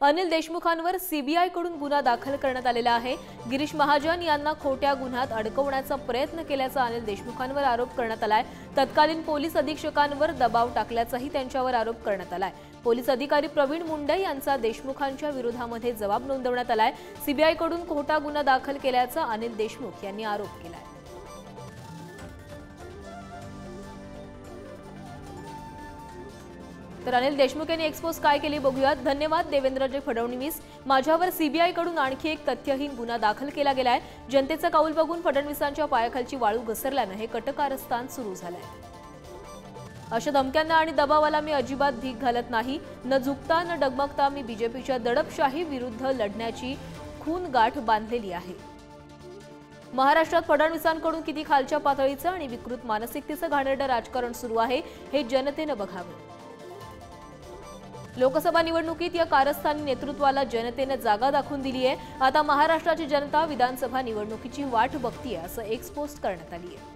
अनिल देशमुखांवर सीबीआयकडून गुन्हा दाखल करण्यात आलेला आहे। गिरीश महाजन यांना खोट्या गुन्ह्यात अडकवण्याचा प्रयत्न केल्याचा अनिल देशमुखांवर आरोप करण्यात आलाय। तत्कालीन पोलीस अधीक्षकांवर दबाव टाकल्याचाही त्यांच्यावर आरोप करण्यात आलाय। पोलीस अधिकारी प्रवीण मुंडे यांचा देशमुखांच्या विरोधामध्ये जबाब नोंदवण्यात आलाय। सीबीआयकडून खोटा गुन्हा दाखल केल्याचा अनिल देशमुख यांनी आरोप केलाय। तर अनिल देशमुख यांनी एक्सपोज काय केली बघूयात। धन्यवाद देवेंद्रजी फडणवीस। माझ्यावर सीबीआयकडून आणखी एक तथ्यहीन गुन्हा दाखल केला गेलाय। जनतेचा कौल बघून फडणवीसांच्या पायाखालची वाळू घसरल्याने हे कटकारस्थान सुरू झालंय। अशा धमक्यांना आणि दबावाला मी अजिबात भीक घालत नाही। न झुकता न डगमगता मी बीजेपीच्या दडपशाही विरुद्ध लढण्याची खून गाठ बांधलेली आहे। महाराष्ट्रात फडणवीसांकडून किती खालच्या पातळीचं आणि विकृत मानसिकतेचं घाणेरडं राजकारण सुरू आहे हे जनतेने बघावं। लोकसभा निवडणुकीत या कारस्थानी नेतृत्वाला जनतेने जागा दाखवून दिली आहे। आता महाराष्ट्राची जनता विधानसभा निवडणुकीची वाट बघतीये असं एक्सपोज करण्यात आली आहे।